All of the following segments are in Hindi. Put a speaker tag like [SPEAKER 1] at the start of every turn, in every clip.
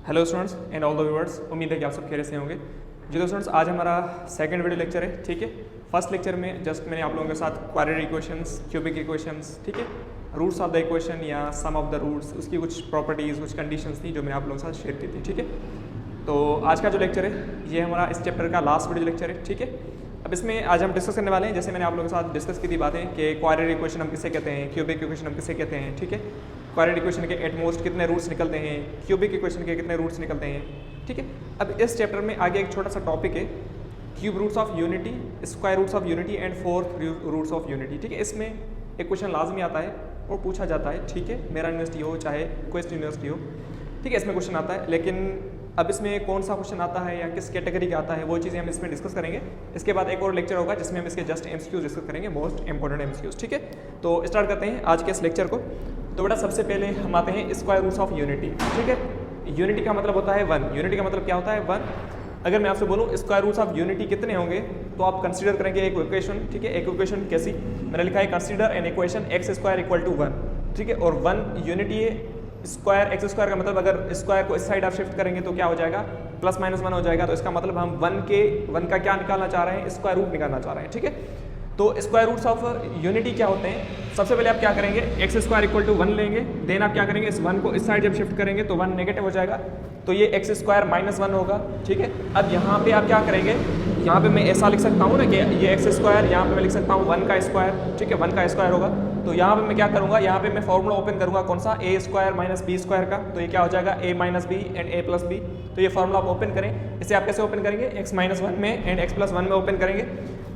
[SPEAKER 1] Hello students and all the viewers, उम्मीद है कि आप सब खैरियत से होंगे। जी तो स्टूडेंट्स, आज हमारा सेकंड वीडियो लेक्चर है। ठीक है, फर्स्ट लेक्चर में जस्ट मैंने आप लोगों के साथ क्वाड्रेटिक इक्वेशंस, क्यूबिक इक्वेशंस, ठीक है, रूट्स ऑफ द इक्वेशन या सम ऑफ द रूट्स, उसकी कुछ प्रॉपर्टीज़, कुछ कंडीशंस थी जो मैंने आप लोगों के साथ शेयर की थी। ठीक है, तो आज का जो लेक्चर है ये हमारा इस चैप्टर का लास्ट वीडियो लेक्चर है। ठीक है, अब इसमें आज हम डिस्कस करने वाले हैं, जैसे मैंने आप लोगों के साथ डिस्कस की थी बातें कि क्वाड्रेटिक इक्वेशन हम किसे कहते हैं, क्यूबिक इक्वेशन हम किसे कहते हैं। ठीक है, क्वाड्रेटिक इक्वेशन के एटमोस्ट कितने रूट्स निकलते हैं, क्यूबिक इक्वेशन के कितने रूट्स निकलते हैं। ठीक है, अब इस चैप्टर में आगे एक छोटा सा टॉपिक है, cube roots of unity, square roots of unity and fourth roots of unity. ठीक है, इसमें एक क्वेश्चन लाजमी आता है और पूछा जाता है। ठीक है, मेरा यूनिवर्सिटी हो चाहे क्वेस्ट यूनिवर्सिटी हो, ठीक है, इसमें क्वेश्चन आता है। लेकिन अब इसमें कौन सा क्वेश्चन आता है या किस कैटेगरी का आता है, वो चीज़ें हम इसमें डिस्कस करेंगे। इसके बाद एक और लेक्चर होगा जिसमें हम इसके जस्ट एमसीक्यूज डिस्कस करेंगे, मोस्ट इंपॉर्टेंट एमसीक्यूज। ठीक है, तो स्टार्ट करते हैं आज के इस लेक्चर को। तो बेटा सबसे पहले हम आते हैं स्क्वायर रूट्स ऑफ यूनिटी। ठीक है, यूनिटी का मतलब होता है वन। यूनिटी का मतलब क्या होता है? वन। अगर मैं आपसे बोलूँ स्क्वायर रूट्स ऑफ यूनिटी कितने होंगे, तो आप कंसीडर करेंगे एक इक्वेशन। ठीक है, एक इक्वेशन कैसी मैंने लिखा है, consider an equation X square equal to one. ठीक है, और वन यूनिटी है। स्क्वायर एक्स स्क्वायर का मतलब अगर स्क्वायर को इस साइड आप शिफ्ट करेंगे तो क्या हो जाएगा, प्लस माइनस वन हो जाएगा। तो इसका मतलब हम वन का क्या निकालना चाह रहे हैं, स्क्वायर रूट निकालना चाह रहे हैं। ठीक है, तो स्क्वायर रूट्स ऑफ यूनिटी क्या होते हैं? सबसे पहले आप क्या करेंगे, X square equal to one लेंगे, देन आप क्या करेंगे, इस वन को इस साइड जब शिफ्ट करेंगे तो वन नेगेटिव हो जाएगा, तो ये एक्स स्क्वायर माइनस वन होगा। ठीक है, अब यहाँ पे आप क्या करेंगे, यहाँ पे मैं ऐसा लिख सकता हूँ ना कि ये एक्स स्क्वायर, यहाँ पे मैं लिख सकता हूँ वन का स्क्वायर। ठीक है, वन का स्क्वायर होगा, तो यहाँ पे मैं क्या करूँगा, यहाँ पे मैं फॉर्मूला ओपन करूँगा, कौन सा, A square minus B square का। तो ये क्या हो जाएगा, A minus B and A plus B. तो ये फॉर्मूला आप ओपन करें। इसे आप कैसे ओपन करेंगे, एक्स माइनस वन में एंड एक्स प्लस वन में ओपन करेंगे।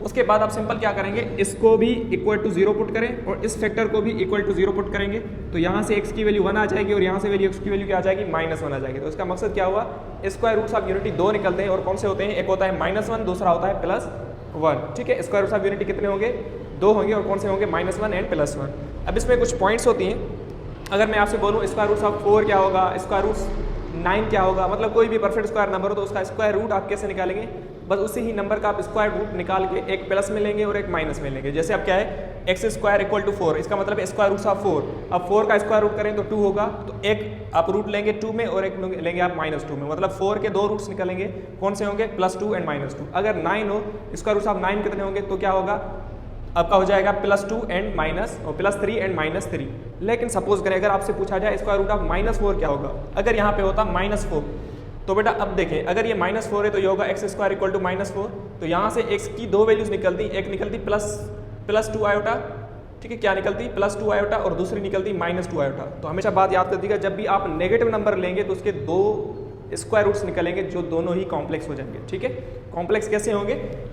[SPEAKER 1] उसके बाद आप सिंपल क्या करेंगे, इसको भी इक्वल टू जीरो पुट करें और इस फैक्टर को भी इक्वल टू जीरो पुट करेंगे। तो यहाँ से एक्स की वैल्यू वन आ जाएगी और यहाँ से वैल्यू एक्स की वैल्यू क्या आ जाएगी, माइनस वन आ जाएगी। तो इसका मकसद क्या हुआ, स्क्वायर रूट्स ऑफ यूनिटी दो निकलते हैं और कौन से होते हैं, एक होता है माइनस वन, दूसरा होता है प्लस वन। ठीक है, स्क्वायर रूट्स ऑफ यूनिटी कितने होंगे, दो होंगे, और कौन से होंगे, minus one and plus one. अब इसमें कुछ पॉइंट्स होती हैं। अगर मैं आपसे बोलूँ स्क्वायर रूट्स ऑफ फोर क्या होगा, स्क्वायर रूट्स नाइन क्या होगा, मतलब कोई भी परफेक्ट स्क्वायर नंबर हो तो उसका स्क्वायर रूट आप कैसे निकालेंगे, बस उसी ही नंबर का आप स्क्वायर रूट निकाल के एक प्लस में लेंगे और एक माइनस में लेंगे। जैसे अब क्या है, X square equal to four, इसका मतलब है स्क्वायर रूट्स ऑफ फोर। अब फोर का स्क्वायर रूट करें तो टू होगा, तो एक आप रूट लेंगे टू में और एक लेंगे आप माइनस टू में, मतलब फोर के दो रूट्स निकलेंगे, कौन से होंगे, plus two and minus two. अगर नाइन हो, स्क्वायर रूट्स ऑफ नाइन कितने होंगे, तो क्या होगा, आपका हो जाएगा प्लस टू एंड माइनस और plus three and minus three. लेकिन सपोज करें अगर आपसे पूछा जाए square root of minus four क्या होगा, अगर यहाँ पे होता माइनस फोर, तो बेटा अब देखें, अगर ये माइनस फोर है तो ये होगा X square equal to minus four. तो यहाँ से एक्स की दो वैल्यूज निकलती, एक निकलती प्लस टू आयोटा। ठीक है, क्या निकलती, प्लस टू आयोटा, और दूसरी निकलती माइनस टू आयोटा। तो हमेशा बात याद कर दीजिएगा, जब भी आप नेगेटिव नंबर लेंगे तो उसके दो स्क्वायर रूट्स निकलेंगे जो दोनों ही कॉम्प्लेक्स हो जाएंगे। ठीक है, कॉम्प्लेक्स कैसे होंगे,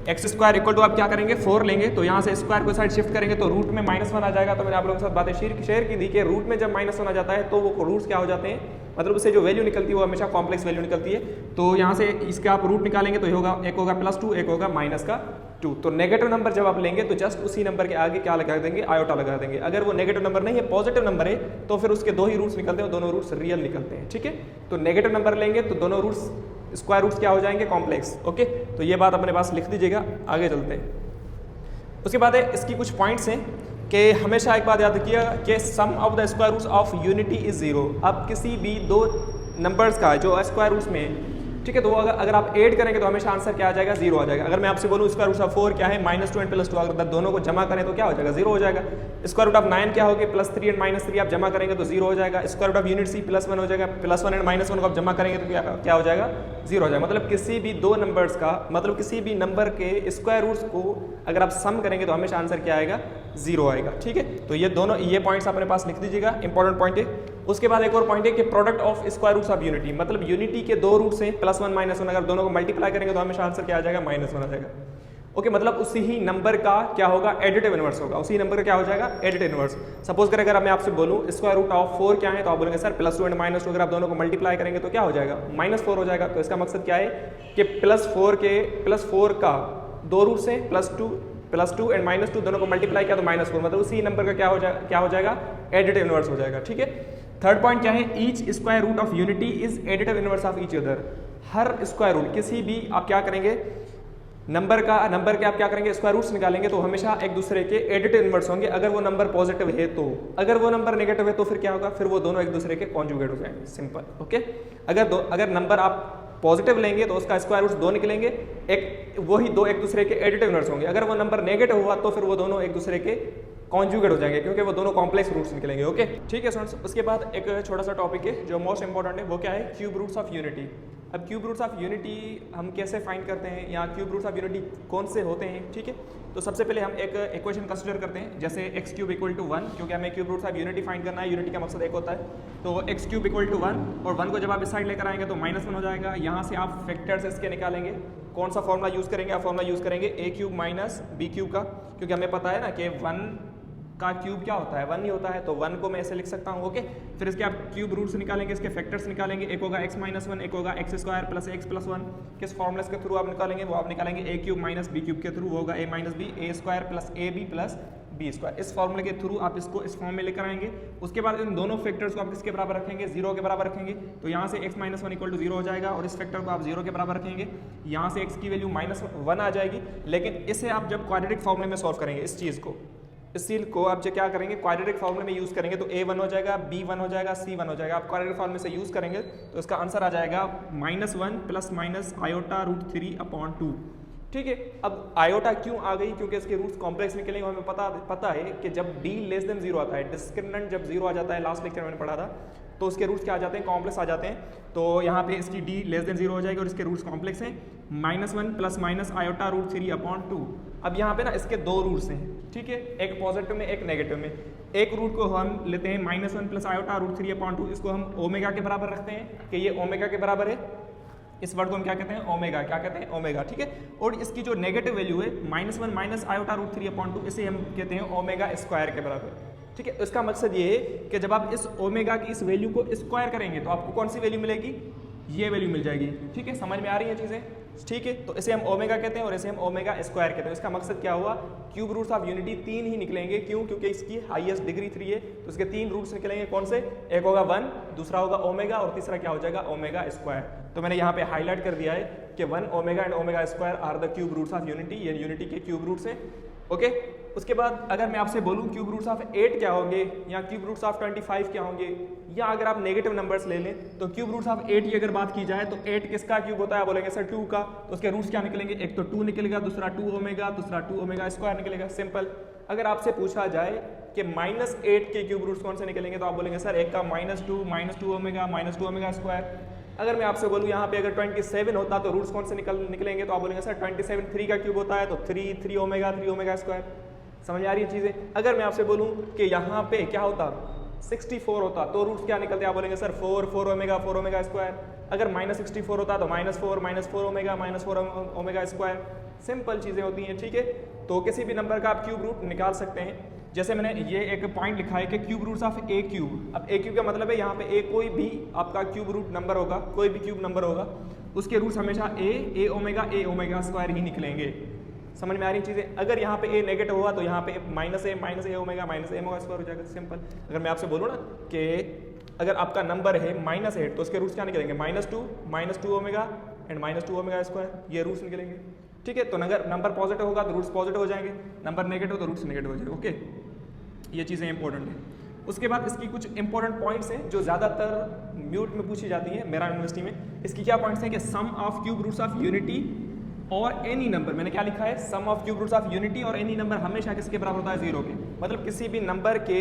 [SPEAKER 1] एक्स स्क्वायर इक्वल टू आप क्या करेंगे, फोर लेंगे, तो यहाँ से स्क्वायर को साइड शिफ्ट करेंगे तो रूट में माइनस वन आ जाएगा। तो मैंने आप लोगों के साथ बातें शेयर की थी कि रूट में जब माइनस वन आ जाता है तो वो रूट्स क्या हो जाते हैं, मतलब उससे जो वैल्यू निकलती है वो हमेशा कॉम्प्लेक्स वैल्यू निकलती है। तो यहाँ से इसका आप रूट निकालेंगे तो होगा, एक होगा प्लस टू, एक होगा माइनस का टू। तो नेगेटिव नंबर जब आप लेंगे तो जस्ट उसी नंबर के आगे क्या लगा देंगे, आयोटा लगा देंगे। अगर वो नेगेटिव नंबर नहीं है, पॉजिटिव नंबर है, तो फिर उसके दो ही रूट्स निकलते हैं, दोनों रूट्स रियल निकलते हैं। ठीक है, तो नेगेटिव नंबर लेंगे तो दोनों रूट्स स्क्वायर रूट्स क्या हो जाएंगे, कॉम्प्लेक्स। ओके, तो ये बात अपने पास लिख दीजिएगा, आगे चलते हैं। उसके बाद है इसकी कुछ पॉइंट्स हैं कि हमेशा एक बात याद रखिएगा कि sum of the square roots of unity is zero. अब किसी भी दो नंबर्स का जो स्क्वायर रूट्स में, ठीक है, तो अगर आप ऐड करेंगे तो हमेशा आंसर क्या आ जाएगा, जीरो आ जाएगा। अगर मैं आपसे बोलूँ स्क्वायर रूट ऑफ फोर क्या है, minus two and plus two, अगर दोनों को जमा करें तो क्या हो जाएगा, जीरो हो जाएगा। स्क्वायर रूट ऑफ नाइन क्या होगी, plus three and minus three, आप जमा करेंगे तो जीरो हो जाएगा। Square root of unity plus one हो जाएगा, plus one and minus one को आप जमा करेंगे तो क्या हो जाएगा, जीरो हो जाएगा। मतलब किसी भी दो नंबर्स का, मतलब किसी भी नंबर के स्क्वायर रूट्स को अगर आप सम करेंगे तो हमेशा आंसर क्या आएगा, जीरो आएगा। ठीक है, तो ये दोनों ये पॉइंट्स अपने पास लिख दीजिएगा, इंपॉर्टेंट पॉइंट है। उसके बाद एक और पॉइंट है कि product of square roots of unity, मतलब यूनिटी के दो रूट्स हैं, प्लस वन माइनस वन, अगर दोनों को मल्टीप्लाई करेंगे तो हमेशा आंसर क्या आ जाएगा, माइनस वन आ जाएगा। ओके, मतलब उसी ही नंबर का क्या होगा, एडिटिव इनवर्स होगा, उसी नंबर का क्या हो जाएगा, एडिटिव इनवर्स। सपोज करें अगर मैं आपसे बोलूँ स्क्वायर रूट ऑफ फोर क्या है, तो आप बोलेंगे sir plus two and minus two, अगर आप दोनों को मल्टीप्लाई करेंगे तो क्या हो जाएगा, माइनस फोर हो जाएगा। तो इसका मकसद क्या है कि प्लस फोर का दो रूट्स हैं, plus two and minus to, दोनों को मल्टीप्लाई किया तो माइनस फोर, मतलब उसी नंबर का क्या हो जाएगा, एडिटिव इनवर्स हो जाएगा। ठीक है, थर्ड पॉइंट क्या है, each square root of unity is additive inverse of each other. हर स्क्वायर रूट किसी भी आप क्या करेंगे, नंबर के आप क्या करेंगे, स्क्वायर रूट्स निकालेंगे तो हमेशा एक दूसरे के एडिटिव इनवर्स होंगे, अगर वो नंबर पॉजिटिव है तो। अगर वो नंबर नेगेटिव है तो फिर क्या होगा, फिर वो दोनों एक दूसरे के कॉन्जुगेट हो जाएंगे, सिंपल। ओके, अगर नंबर आप पॉजिटिव लेंगे तो उसका स्क्वायर रूट्स 2 निकलेंगे, वही दो एक दूसरे के एडिटिव इनवर्स होंगे। अगर वो नंबर नेगेटिव हुआ तो फिर वो दोनों एक दूसरे के कॉन्जुगेट हो जाएंगे, क्योंकि वो दोनों कॉम्प्लेक्स रूट्स निकलेंगे। ओके, ठीक है स्टूडेंट्स। उसके बाद एक छोटा सा टॉपिक है जो मोस्ट इंपॉर्टेंट है, वो क्या है, क्यूब रूट्स ऑफ यूनिटी। अब क्यूब रूट्स ऑफ यूनिटी हम कैसे फाइंड करते हैं, या क्यूब रूट्स ऑफ यूनिटी कौन से होते हैं, ठीक है। तो सबसे पहले हम एक इक्वेशन कंसीडर करते हैं, जैसे एक्स क्यूब इक्वल टू 1, क्योंकि हमें cube roots of unity find करना है, यूनिटी का मकसद एक होता है। तो एक्स क्यूब इक्वल टू 1, और 1 को जब आप इस साइड लेकर आएंगे तो -1 हो जाएगा। यहाँ से आप फैक्टर्स इसके निकालेंगे। कौन सा फॉर्मूला यूज़ करेंगे, आप फॉर्मूला यूज़ करेंगे a cube minus b cube का, क्योंकि हमें पता है ना कि 1 का क्यूब क्या होता है, 1 ही होता है, तो 1 को मैं ऐसे लिख सकता हूँ। ओके, फिर इसके आप क्यूब रूट्स निकालेंगे, इसके फैक्टर्स निकालेंगे, एक होगा x माइनस 1, एक होगा x square plus x plus 1। किस फॉर्मूले के थ्रू आप निकालेंगे, वो आप निकालेंगे a cube minus b cube के थ्रू, वो होगा a minus b, a square plus ab plus b square. इस फॉर्मूले के थ्रू आप इसको इस फॉर्म में लेकर आएंगे। उसके बाद इन दोनों फैक्टर्स को आप किसके बराबर रखेंगे, 0 के बराबर रखेंगे। तो यहाँ से x माइनस 1 इक्वल टू 0 हो जाएगा, और इस फैक्टर को आप 0 के बराबर रखेंगे। यहाँ से x की वैल्यू -1 आ जाएगी। लेकिन इसे आप जब क्वाड्रेटिक फॉर्मूले में सॉल्व करेंगे, इस चीज़ को आप जो क्या करेंगे, क्वाड्रेटिक फॉर्मूले में यूज़ करेंगे, तो a1 हो जाएगा, b1 हो जाएगा, c1 हो जाएगा। आप क्वाड्रेटिक फॉर्मूले से यूज़ करेंगे तो इसका आंसर आ जाएगा -1 प्लस माइनस आयोटा रूट 3/2। ठीक है, अब आयोटा क्यों आ गई, क्योंकि इसके रूट्स कॉम्प्लेक्स निकलेंगे। हमें पता है कि जब d लेस देन 0 आता है, डिस्क्रिमिनेंट जब 0 आ जाता है, लास्ट लेक्चर में मैंने पढ़ा था, तो उसके रूट्स क्या आ जाते हैं, कॉम्प्लेक्स आ जाते हैं। तो यहाँ पे इसकी d लेस देन 0 हो जाएगी, और इसके रूट्स कॉम्प्लेक्स हैं, -1 प्लस माइनस आयोटा रूट 3/2। अब यहाँ पे ना इसके दो रूट्स हैं, ठीक है, एक पॉजिटिव में एक नेगेटिव में। एक रूट को हम लेते हैं -1 प्लस आयोटा रूट 3/2, इसको हम ओमेगा के बराबर रखते हैं कि ये ओमेगा के बराबर है। इस वर्ड को हम क्या कहते हैं, ओमेगा, क्या कहते हैं, ओमेगा, ठीक है। और इसकी जो नेगेटिव वैल्यू है -1 माइनस आयोटा रूट 3/2, इसे हम कहते हैं ओमेगा स्क्वायर के बराबर, ठीक है। इसका मकसद ये है कि जब आप इस ओमेगा की इस वैल्यू को स्क्वायर करेंगे तो आपको कौन सी वैल्यू मिलेगी, ये वैल्यू मिल जाएगी, ठीक है। समझ में आ रही हैं चीज़ें, ठीक है। तो इसे हम ओमेगा कहते हैं और इसे हम ओमेगा स्क्वायर कहते हैं। इसका मकसद क्या हुआ, क्यूब रूट्स ऑफ यूनिटी 3 ही निकलेंगे, क्यों, क्योंकि इसकी हाईएस्ट डिग्री 3 है, तो इसके 3 रूट्स निकलेंगे। कौन से, एक होगा 1, दूसरा होगा ओमेगा, और तीसरा क्या हो जाएगा, ओमेगा स्क्वायर। तो मैंने यहाँ पे हाईलाइट कर दिया है कि 1 omega and omega square are the cube roots of unity, ये यूनिटी के क्यूब रूट्स हैं। ओके, उसके बाद अगर मैं आपसे बोलूँ क्यूब रूट्स ऑफ 8 क्या होंगे, या क्यूब रूट्स ऑफ 25 क्या होंगे, या अगर आप नेगेटिव नंबर्स ले लें तो क्यूब रूट्स ऑफ 8 की अगर बात की जाए तो 8 किसका क्यूब होता है, बोलेंगे सर 2 का। तो उसके रूट्स क्या निकलेंगे, एक तो 2 निकलेगा, दूसरा 2 ओमेगा, दूसरा 2 ओमेगा स्क्वायर निकलेगा, सिंपल। अगर आपसे पूछा जाए कि -8 के क्यूब रूट्स कौन से निकलेंगे, तो आप बोलेंगे सर एक का -2 ओमेगा, -2 ओमेगा स्क्वायर। अगर मैं आपसे बोलूँ यहाँ पे अगर 27 होता तो रूट्स कौन से निकलेंगे, तो आप बोलेंगे सर 27 3 का क्यूब होता है, तो 3 ओमेगा स्क्वायर। समझ आ रही है चीज़ें। अगर मैं आपसे बोलूँ कि यहाँ पे क्या होता, 64 होता, तो रूट्स क्या निकलते हैं, आप बोलेंगे सर 4 ओमेगा स्क्वायर। अगर -64 होता तो -4 ओमेगा, -4 ओमेगा स्क्वायर। सिंपल चीज़ें होती हैं, ठीक है। तो किसी भी नंबर का आप क्यूब रूट निकाल सकते हैं। जैसे मैंने ये एक पॉइंट लिखा है कि cube roots of a cube. अब a क्यूब का मतलब है यहाँ पे a कोई भी आपका क्यूब रूट नंबर होगा, कोई भी क्यूब नंबर होगा, उसके रूट्स हमेशा a ओमेगा स्क्वायर ही निकलेंगे। समझ में आ रही चीज़ें। अगर यहाँ पे a नेगेटिव हुआ तो यहाँ पे -a ओमेगा स्क्वायर हो जाएगा, सिंपल। अगर मैं आपसे बोलूँ ना कि अगर आपका नंबर है -8 तो उसके रूट्स क्या निकलेंगे, -2 ओमेगा एंड -2 ओमेगा स्क्वायर, ये रूट्स निकलेंगे, ठीक है। तो अगर नंबर पॉजिटिव होगा तो रूट्स पॉजिटिव हो जाएंगे, नंबर नेगेटिव तो रूट्स नेगेटिव हो जाएंगे, ओके। ये चीज़ें इंपॉर्टेंट हैं। उसके बाद इसकी कुछ इंपॉर्टेंट पॉइंट्स हैं जो ज़्यादातर म्यूट में पूछी जाती हैं मेरा यूनिवर्सिटी में। इसकी क्या पॉइंट्स हैं कि sum of cube roots of unity और एनी नंबर, मैंने क्या लिखा है, sum of cube roots of unity और एनी नंबर हमेशा किसके बराबर होता है, 0 के। मतलब किसी भी नंबर के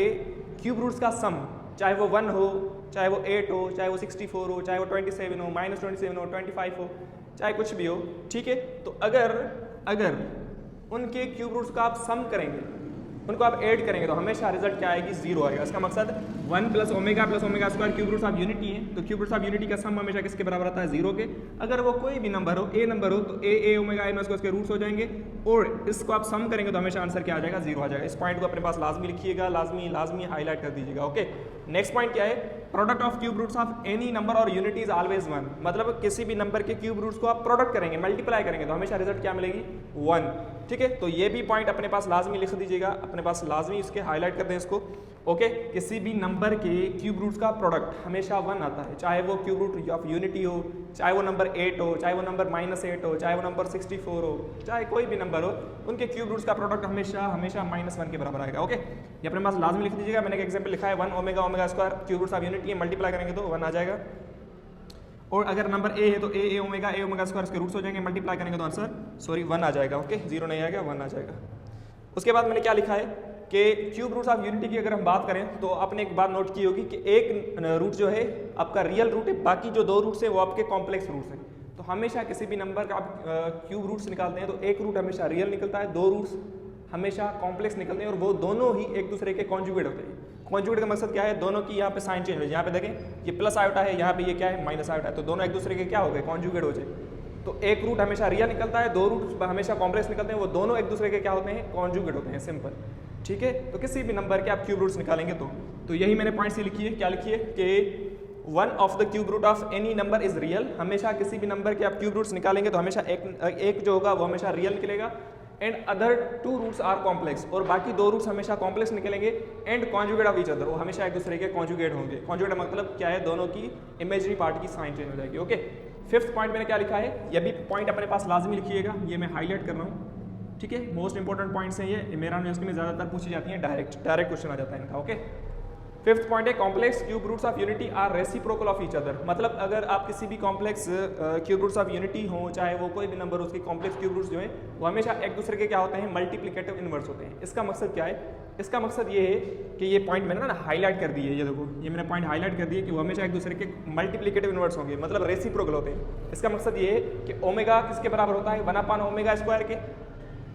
[SPEAKER 1] क्यूब रूट्स का सम, चाहे वो 1 हो, चाहे वो 8 हो, चाहे वो 64 हो, चाहे वो 27 हो, -27 हो, 25 हो, चाहे कुछ भी हो, ठीक है। तो अगर उनके क्यूब रूट्स का आप सम करेंगे, उनको आप ऐड करेंगे, तो हमेशा रिजल्ट क्या आएगी, 0 आएगा। इसका मकसद 1 plus omega square cube roots of unity है, तो क्यूब रूट्स ऑफ यूनिटी का सम हमेशा किसके बराबर आता है, 0 के। अगर वो कोई भी नंबर हो, a नंबर हो, तो a ओमेगा उसके रूट्स हो जाएंगे, और इसको आप सम करेंगे तो हमेशा आंसर क्या आ जाएगा, 0 आ जाएगा। इस पॉइंट को अपने पास लाजमी लिखिएगा, लाजमी हाईलाइट कर दीजिएगा, ओके। नेक्स्ट पॉइंट क्या है, product of cube roots of any number और यूनिटी इज ऑलवेज 1। मतलब किसी भी नंबर के क्यूब रूट्स को आप प्रोडक्ट करेंगे, मल्टीप्लाई करेंगे, तो हमेशा रिजल्ट क्या मिलेगी, 1, ठीक है। तो ये भी पॉइंट अपने पास लाजमी लिख दीजिएगा, अपने पास लाजमी इसके हाईलाइट कर दें इसको। ओके किसी भी नंबर के क्यूब रूट्स का प्रोडक्ट हमेशा 1 आता है, चाहे वो क्यूब रूट ऑफ यूनिटी हो, चाहे वो नंबर 8 हो, चाहे वो नंबर -8 हो, चाहे वो नंबर 64 हो, चाहे कोई भी नंबर हो, उनके क्यूब रूट्स का प्रोडक्ट हमेशा -1 के बराबर आएगा। ओके ये अपने पास लाजमी लिख दीजिएगा, मैंने एक एग्जांपल लिखा है 1 omega omega square, cube roots of unity है, मल्टीप्लाई करेंगे तो 1 आ जाएगा। और अगर नंबर ए है तो ए ओमेगा स्क्वायर इसके रूट्स हो जाएंगे, मल्टीप्लाई करेंगे तो आंसर 1 आ जाएगा। ओके 0 नहीं आएगा, 1 आ जाएगा। उसके बाद मैंने क्या लिखा है कि क्यूब रूट्स ऑफ यूनिटी की अगर हम बात करें तो आपने एक बात नोट की होगी कि एक रूट जो है आपका रियल रूट है, बाकी जो 2 रूट्स हैं वो आपके कॉम्प्लेक्स रूट्स हैं। तो हमेशा किसी भी नंबर का आप क्यूब रूट्स निकालते हैं तो एक रूट हमेशा रियल निकलता है, 2 रूट्स हमेशा कॉम्प्लेक्स निकलते हैं और वो दोनों ही एक दूसरे के कॉन्जुगेट होते हैं। कॉन्जुगेट का मकसद क्या है, दोनों की यहाँ पे साइन चेंज हो जाए। यहाँ पे देखें ये प्लस आयोटा है, यहाँ पे ये क्या है माइनस आयोटा है, तो दोनों एक दूसरे के क्या हो गए कॉन्जुगेट हो जाए। तो एक रूट हमेशा रियल निकलता है, 2 रूट हमेशा कॉम्प्लेक्स निकलते हैं, वो दोनों एक दूसरे के क्या होते हैं कॉन्जुगेट होते हैं, सिंपल। ठीक है तो किसी भी नंबर के आप क्यूब रूट्स निकालेंगे तो यही मैंने पॉइंट से लिखी है, क्या लिखी है कि 1 of the cube root of any number is real. हमेशा किसी भी नंबर के आप क्यूब रूट्स निकालेंगे तो हमेशा एक जो होगा वो हमेशा रियल निकलेगा, and other 2 roots are complex, और बाकी 2 रूट्स हमेशा कॉम्प्लेक्स निकलेंगे, and conjugate of each other, वो हमेशा एक दूसरे के कॉन्जुगेट होंगे। कॉन्जुगेट मतलब क्या है, दोनों की इमेजरी पार्ट की साइन चेंज हो जाएगी। ओके 5th पॉइंट मैंने क्या लिखा है, ये भी पॉइंट अपने पास लाजमी लिखिएगा, ये मैं हाईलाइट कर रहा हूँ। ठीक है मोस्ट इंपॉर्टेंट पॉइंट्स हैं ये, मेरा यूनिवर्सिटी में ज़्यादातर पूछी जाती हैं, डायरेक्ट क्वेश्चन आ जाता है इनका। ओके 5th पॉइंट है complex cube roots of unity are reciprocal of each other. मतलब अगर आप किसी भी complex cube roots of unity हो, चाहे वो कोई भी नंबर हो, उसके कॉम्प्लेक्स क्यूब रूट्स जो हैं वो हमेशा एक दूसरे के क्या होते हैं मल्टीप्लिकेटिव इनवर्स होते हैं। इसका मकसद क्या है, इसका मकसद ये है कि ये पॉइंट मैंने ना हाईलाइट कर दिए, ये देखो ये मैंने पॉइंट हाईलाइट कर दिए कि वो हमेशा एक दूसरे के मल्टीप्लिकेटिव इनवर्स होंगे, मतलब रेसिप्रोकल होते हैं। इसका मकसद ये है कि ओमेगा किसके बराबर होता है 1/ओमेगा स्क्वायर के,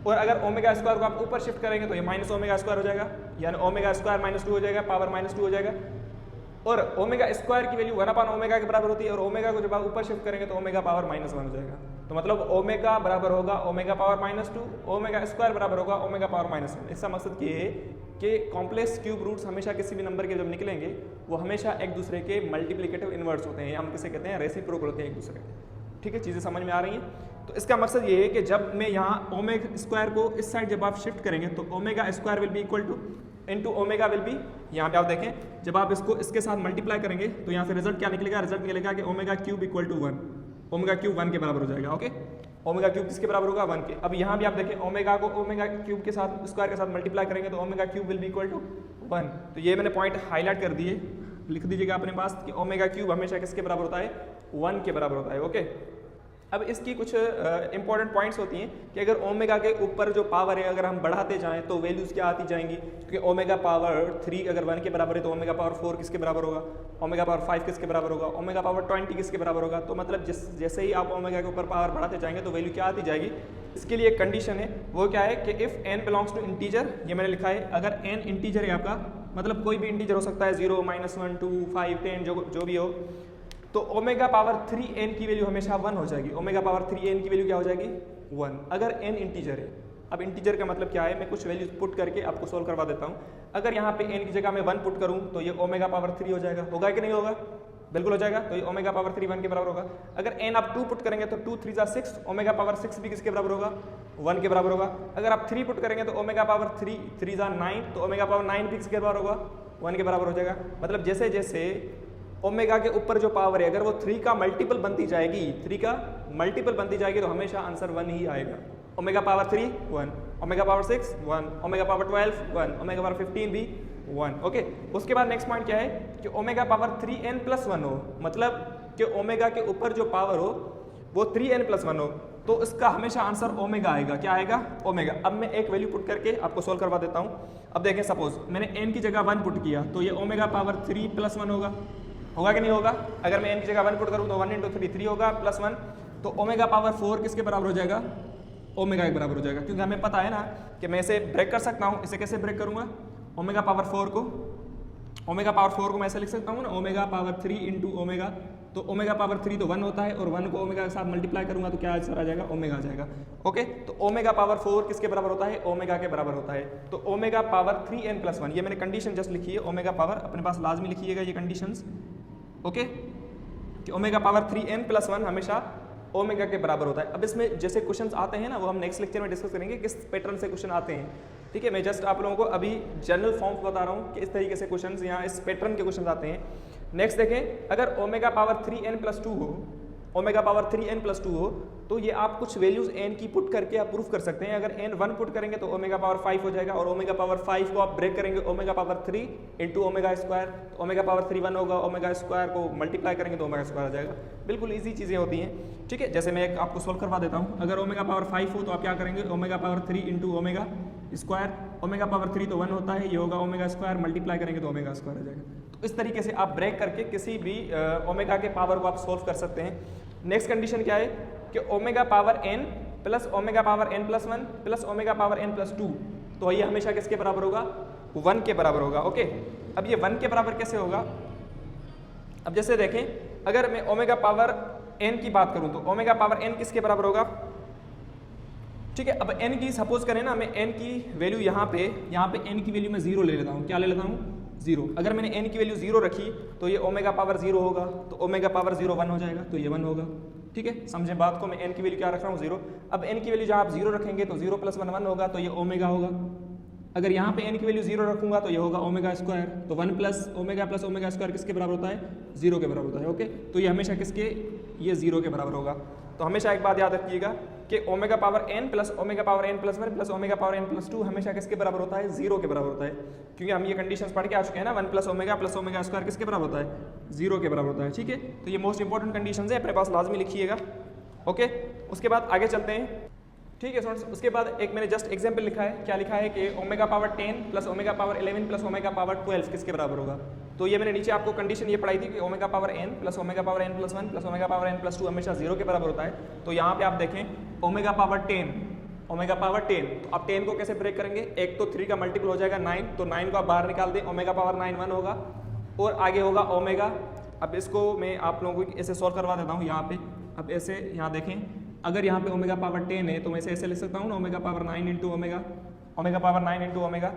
[SPEAKER 1] और अगर ओमेगा स्क्वायर को आप ऊपर शिफ्ट करेंगे तो ये माइनस ओमेगा स्क्वायर हो जाएगा, यानी ओमेगा स्क्वायर -2 हो जाएगा, पावर -2 हो जाएगा। और ओमेगा स्क्वायर की वैल्यू 1/ओमेगा के बराबर होती है, और ओमेगा को जब आप ऊपर शिफ्ट करेंगे तो ओमेगा पावर -1 हो जाएगा। तो मतलब ओमेगा बराबर होगा ओमेगा पावर -2, ओमेगा स्क्वायर बराबर होगा ओमेगा पावर -1। इसका मकसद ये है कि कॉम्प्लेक्स क्यूब रूट्स हमेशा किसी भी नंबर के जब निकलेंगे वो हमेशा एक दूसरे के मल्टीप्लिकेटिव इनवर्स होते हैं, हम किसे कहते हैं रेसिप्रोकल होते हैं एक दूसरे के। ठीक है चीज़ें समझ में आ रही हैं। तो इसका मकसद ये है कि जब मैं यहाँ ओमेगा स्क्वायर को इस साइड जब आप शिफ्ट करेंगे तो omega square will be equal to into omega will be, यहाँ पे आप देखें जब आप इसको इसके साथ मल्टीप्लाई करेंगे तो यहाँ से रिजल्ट क्या निकलेगा, रिजल्ट निकलेगा कि omega cube equal to 1, omega cube 1 के बराबर हो जाएगा। ओके ओमेगा क्यूब किसके बराबर होगा 1 के। अब यहाँ भी आप देखें ओमेगा को ओमेगा क्यूब के साथ स्क्वायर के साथ मल्टीप्लाई करेंगे तो omega cube will be equal to 1। तो ये मैंने पॉइंट हाईलाइट कर दिए, लिख दीजिएगा अपने पास कि ओमेगा क्यूब हमेशा किसके बराबर होता है 1 के बराबर होता है। ओके अब इसकी कुछ इंपॉर्टेंट पॉइंट्स होती हैं कि अगर ओमेगा के ऊपर जो पावर है अगर हम बढ़ाते जाएं तो वैल्यूज़ क्या आती जाएंगी, क्योंकि ओमेगा पावर 3 अगर 1 के बराबर है तो ओमेगा पावर 4 किसके बराबर होगा, ओमेगा पावर 5 किसके बराबर होगा, ओमेगा पावर 20 किसके बराबर होगा। तो मतलब जैसे ही आप ओमेगा के ऊपर पावर बढ़ाते जाएंगे तो वैल्यू क्या आती जाएगी। इसके लिए एक कंडीशन है, वो क्या है कि if n belongs to integer, ये मैंने लिखा है अगर n इंटीजर है आपका, मतलब कोई भी इंटीजर हो सकता है 0, -1, 2, 5, 10 जो भी हो, तो ओमेगा पावर 3n की वैल्यू हमेशा 1 हो जाएगी। ओमेगा पावर 3n की वैल्यू क्या हो जाएगी 1, अगर n इंटीजर है। अब इंटीजर का मतलब क्या है, मैं कुछ वैल्यूज पुट करके आपको सोल्व करवा देता हूँ। अगर यहाँ पे n की जगह मैं 1 पुट करूँ तो ये ओमेगा पावर 3 हो जाएगा, होगा कि नहीं होगा, बिल्कुल हो जाएगा। तो ये ओमेगा पावर 3 1 के बराबर होगा। अगर n आप 2 पुट करेंगे तो 2 3 जा 6, ओमेगा पावर 6 भी किसके बराबर होगा 1 के बराबर होगा। अगर आप 3 पुट करेंगे तो ओमेगा पावर 3 3 जा 9, तो ओमेगा पावर 9 भी किसके बराबर होगा 1 के बराबर हो जाएगा। मतलब जैसे जैसे ओमेगा के ऊपर जो पावर है अगर वो 3 का मल्टीपल बनती जाएगी, 3 का मल्टीपल बनती जाएगी तो हमेशा आंसर 1 ही आएगा। Omega power 3 1, omega power 6 1, omega power 12 1, omega power 15 भी 1। ओके उसके बाद नेक्स्ट पॉइंट क्या है कि ओमेगा पावर 3n+1 हो, मतलब कि ओमेगा के ऊपर जो पावर हो वो 3n+1 हो, तो इसका हमेशा आंसर ओमेगा आएगा। क्या आएगा ओमेगा। अब मैं एक वैल्यू पुट करके आपको सोल्व करवा देता हूँ। अब देखें सपोज मैंने n की जगह 1 पुट किया तो ये ओमेगा पावर 3+1 होगा कि नहीं होगा। अगर मैं n की जगह 1 पुट करूँ तो 1 × 3 3 होगा +1, तो ओमेगा पावर 4 किसके बराबर हो जाएगा ओमेगा के बराबर हो जाएगा। क्योंकि हमें पता है ना कि मैं इसे ब्रेक कर सकता हूँ। इसे कैसे ब्रेक करूँगा, ओमेगा पावर 4 को मैं ऐसे लिख सकता हूँ ना, ओमेगा पावर 3 × ओमेगा, तो ओमेगा पावर 3 तो 1 होता है और 1 को ओमेगा के साथ मल्टीप्लाई करूँगा तो क्या आंसर आ जाएगा ओमेगा आ जाएगा। ओके तो ओमेगा पावर 4 किसके बराबर होता है ओमेगा के बराबर होता है। तो ओमेगा पावर 3n+1, ये मैंने कंडीशन जस्ट लिखी है, ओमेगा पावर अपने पास लाजमी लिखिएगा ये कंडीशंस। ओके कि ओमेगा पावर 3n+1 हमेशा ओमेगा के बराबर होता है। अब इसमें जैसे क्वेश्चंस आते हैं ना वो हम नेक्स्ट लेक्चर में डिस्कस करेंगे किस पैटर्न से क्वेश्चन आते हैं। ठीक है, मैं जस्ट आप लोगों को अभी जनरल फॉर्म्स बता रहा हूँ कि इस तरीके से क्वेश्चंस यहाँ इस पैटर्न के क्वेश्चंस आते हैं। नेक्स्ट देखें, अगर ओमेगा पावर 3n+2 हो, ओमेगा पावर 3n+2 हो, तो ये आप कुछ वैल्यूज n की पुट करके आप प्रूफ कर सकते हैं। अगर n 1 पुट करेंगे तो ओमेगा पावर 5 हो जाएगा, और ओमेगा पावर 5 को आप ब्रेक करेंगे omega power 3 into omega square, तो ओमेगा पावर 3 1 होगा, ओमेगा स्क्वायर को मल्टीप्लाई करेंगे तो ओमेगा स्क्वायर आ जाएगा। बिल्कुल ईजी चीज़ें होती हैं, ठीक है। जैसे मैं एक आपको सोल्व करवा देता हूँ। अगर ओमेगा पावर 5 हो तो आप क्या करेंगे, omega power 3 into omega square, omega power 3 तो 1 होता है, ये होगा ओमेगा स्क्वायर, मल्टीप्लाई करेंगे तो ओमेगा स्क्वायर आ जाएगा। तो इस तरीके से आप ब्रेक करके किसी भी ओमेगा के पावर को आप सोल्व कर सकते हैं। नेक्स्ट कंडीशन क्या है कि omega power n plus omega power n+1 plus omega power n+2, तो ये हमेशा किसके बराबर होगा, 1 के बराबर होगा। ओके, अब ये 1 के बराबर कैसे होगा, अब जैसे देखें, अगर मैं ओमेगा पावर n की बात करूं तो ओमेगा पावर n किसके बराबर होगा, ठीक है। अब n की सपोज करें ना, मैं n की वैल्यू यहाँ पे n की वैल्यू मैं 0 ले लेता हूँ। क्या ले लेता हूँ, 0। अगर मैंने n की वैल्यू 0 रखी तो ये ओमेगा पावर 0 होगा, तो ओमेगा पावर 0 1 हो जाएगा, तो ये 1 होगा। ठीक है, समझे बात को। मैं n की वैल्यू क्या रख रहा हूँ, 0। अब n की वैल्यू जहाँ आप 0 रखेंगे तो 0 + 1 1 होगा, तो ये ओमेगा होगा। अगर यहाँ पे n की वैल्यू 0 रखूंगा तो ये होगा ओमेगा स्क्वायर, तो 1 प्लस ओमेगा स्क्वायर किसके बराबर होता है, 0 के बराबर होता है। ओके, तो ये हमेशा किसके, ये 0 के बराबर होगा। तो हमेशा एक बात याद रखिएगा कि omega power n plus omega power n+1 plus omega power n+2 हमेशा किसके बराबर होता है, 0 के बराबर होता है। क्योंकि हम ये कंडीशंस पढ़ के आ चुके हैं ना, 1 प्लस ओमेगा स्क्वायर किसके बराबर होता है, 0 के बराबर होता है। ठीक है, तो ये मोस्ट इंपॉर्टेंट कंडीशंस है, अपने पास लाजमी लिखिएगा। ओके, उसके बाद आगे चलते हैं। ठीक है स्टूडेंट्स, उसके बाद एक मैंने जस्ट एग्जांपल लिखा है। क्या लिखा है कि omega power 10 plus omega power 11 plus omega power 12 किसके बराबर होगा। तो ये मैंने नीचे आपको कंडीशन ये पढ़ाई थी कि omega power n plus omega power n+1 plus omega power n+2 हमेशा 0 के बराबर होता है। तो यहाँ पे आप देखें ओमेगा पावर 10, तो आप 10 को कैसे ब्रेक करेंगे, एक तो 3 का मल्टीपल हो जाएगा 9, तो 9 को आप बाहर निकाल दें, ओमेगा पावर 9 1 होगा, और आगे होगा ओमेगा। अब इसको मैं आप लोगों को ऐसे सॉल्व करवा देता हूँ यहाँ पे। अब ऐसे यहाँ देखें, अगर यहाँ पे ओमेगा पावर 10 है तो मैं ऐसे लिख सकता हूँ ना, omega power 9 into omega power 9 into omega,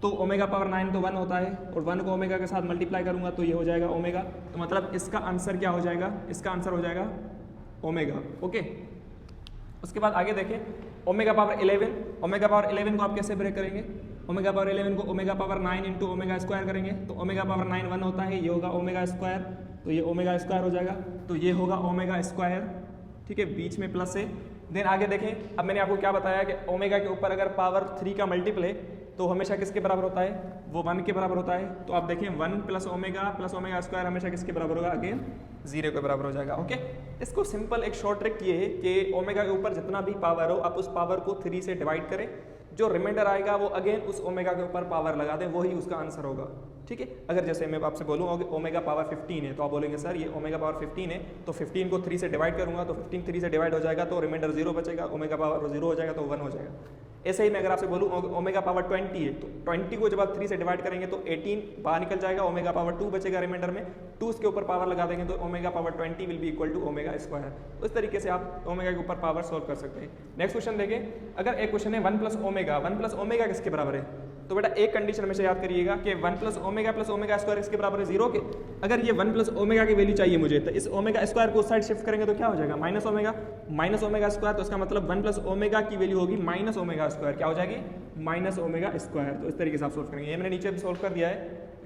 [SPEAKER 1] तो ओमेगा पावर 9 तो 1 होता है, और 1 को ओमेगा के साथ मल्टीप्लाई करूंगा तो ये हो जाएगा ओमेगा। तो मतलब इसका आंसर क्या हो जाएगा, इसका आंसर हो जाएगा ओमेगा। ओके, उसके बाद आगे देखें, ओमेगा पावर 11 को आप कैसे ब्रेक करेंगे, ओमेगा पावर 11 को omega power 9 into omega square करेंगे, तो ओमेगा पावर 9 1 होता है, ये होगा ओमेगा स्क्वायर, तो ये ओमेगा स्क्वायर हो जाएगा, तो ये होगा ओमेगा स्क्वायर। ठीक है, बीच में प्लस है। देन आगे देखें, अब मैंने आपको क्या बताया कि ओमेगा के ऊपर अगर पावर 3 का मल्टीपल है तो हमेशा किसके बराबर होता है, वो 1 के बराबर होता है। तो आप देखें 1 प्लस ओमेगा स्क्वायर हमेशा किसके बराबर होगा, अगेन 0 के बराबर हो जाएगा। ओके, इसको सिंपल एक शॉर्ट ट्रिक ये है कि ओमेगा के ऊपर जितना भी पावर हो आप उस पावर को 3 से डिवाइड करें, जो रिमाइंडर आएगा वो अगेन उस ओमेगा के ऊपर पावर लगा दें, वही उसका आंसर होगा। ठीक है, अगर जैसे मैं आपसे बोलूँ ओमेगा पावर 15 है तो आप बोलेंगे सर ये ओमेगा पावर 15 है, तो 15 को 3 से डिवाइड करूंगा तो 15 3 से डिवाइड हो जाएगा, तो रिमाइंडर 0 बचेगा, ओमेगा पावर 0 हो जाएगा तो 1 हो जाएगा। ऐसे ही मैं अगर आपसे बोलूँ ओमेगा पावर 20 है, तो 20 को जब आप 3 से डिवाइड करेंगे तो 18 बाहर निकल जाएगा, ओमेगा पावर 2 बचेगा रिमाइंडर में, 2 उसके ऊपर पावर लगा देंगे तो omega power 20 will be equal to omega square. तो इस तरीके से आप ओमेगा के ऊपर पावर सॉल्व कर सकते हैं। नेक्स्ट क्वेश्चन देखें, अगर एक क्वेश्चन है 1 प्लस ओमेगा किसके बराबर है, तो बेटा एक कंडीशन हमेशा याद करिएगा कि 1 प्लस ओमेगा स्क्वायर इसके बराबर है 0 के। अगर ये 1 प्लस ओमेगा की वैल्यू चाहिए मुझे, तो इस ओमेगा स्क्वायर को उस साइड शिफ्ट करेंगे तो क्या हो जाएगा, माइनस ओमेगा स्क्वायर। तो इसका मतलब 1 प्लस ओमेगा की वैल्यू होगी माइनस ओमेगा स्क्वायर, क्या हो जाएगी, माइनस ओमेगा स्क्वायर। तो इस तरीके से आप सोल्व करेंगे। ये मैंने नीचे भी सोल्व कर दिया है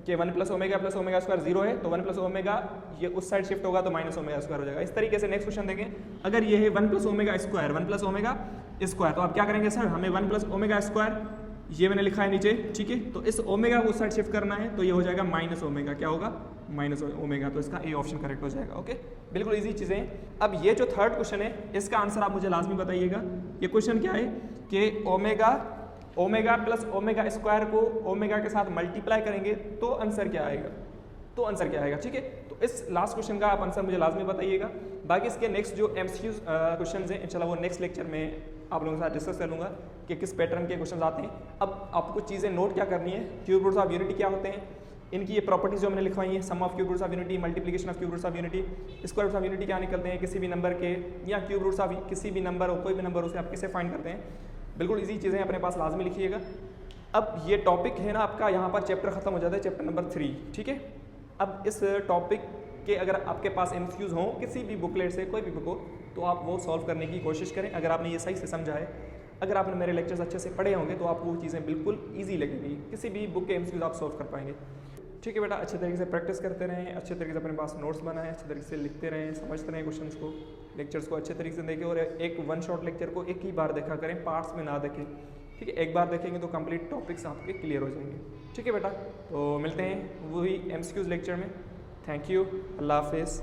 [SPEAKER 1] कि 1 प्लस ओमेगा स्क्वायर 0 है, तो 1 प्लस ओमेगा ये उस साइड शिफ्ट होगा तो माइनस ओमेगा स्क्वायर हो जाएगा। इस तरीके से नेक्स्ट क्वेश्चन देखें, अगर ये है 1 प्लस ओमेगा स्क्वायर, तो आप क्या करेंगे सर, हमें 1 प्लस ओमेगा स्क्वायर ये मैंने लिखा है नीचे, ठीक है, तो इस ओमेगा को उस साइड शिफ्ट करना है, तो ये हो जाएगा माइनस ओमेगा, क्या होगा, माइनस ओमेगा। तो इसका ए ऑप्शन करेक्ट हो जाएगा। ओके, बिल्कुल इजी चीज़ें। अब ये जो थर्ड क्वेश्चन है इसका आंसर आप मुझे लाजमी बताइएगा। ये क्वेश्चन क्या है कि ओमेगा प्लस ओमेगा स्क्वायर को ओमेगा के साथ मल्टीप्लाई करेंगे तो आंसर क्या आएगा, ठीक है। तो इस लास्ट क्वेश्चन का आप आंसर मुझे लाजमी बताइएगा। बाकी इसके नेक्स्ट जो MCQ क्वेश्चन हैं इंशाल्लाह वो नेक्स्ट लेक्चर में आप लोगों के साथ डिस्कस कर लूँगा कि किस पैटर्न के क्वेश्चन आते हैं। अब आपको चीज़ें नोट क्या करनी है, क्यूब रूट्स ऑफ यूनिटी क्या होते हैं, इनकी ये प्रॉपर्टीज जो मैंने लिखवाई है, sum of cube roots of unity, multiplication of cube roots of unity, square roots of unity क्या निकलते हैं किसी भी नंबर के, या क्यूब रूट्स ऑफ किसी भी नंबर हो, कोई भी नंबर उसे आप कैसे फाइंड करते हैं। बिल्कुल इजी चीज़ें अपने पास लाजमी लिखिएगा। अब ये टॉपिक है ना आपका, यहाँ पर चैप्टर खत्म हो जाता है, चैप्टर नंबर 3, ठीक है। अब इस टॉपिक के अगर आपके पास MCQs हों किसी भी बुकलेट से, कोई भी बुक हो, तो आप वो सॉल्व करने की कोशिश करें। अगर आपने ये सही से समझा है अगर आपने मेरे लेक्चर्स अच्छे से पढ़े होंगे तो आपको वो चीज़ें बिल्कुल ईजी लगेंगी, किसी भी बुक के एमसीक्यूज आप सॉल्व कर पाएंगे। ठीक है बेटा, अच्छे तरीके से प्रैक्टिस करते रहें, अच्छे तरीके से अपने पास नोट्स बनाएं, अच्छे तरीके से लिखते रहें, समझते रहें क्वेश्चंस को, लेक्चर्स को अच्छे तरीके से देखें और एक वन शॉट लेक्चर को एक ही बार देखा करें, पार्ट्स में ना देखें। ठीक है, एक बार देखेंगे तो कंप्लीट टॉपिक्स आपके क्लियर हो जाएंगे। ठीक है बेटा, तो मिलते हैं वही एमसीक्यूज लेक्चर में। थैंक यू, अल्लाह हाफिज़।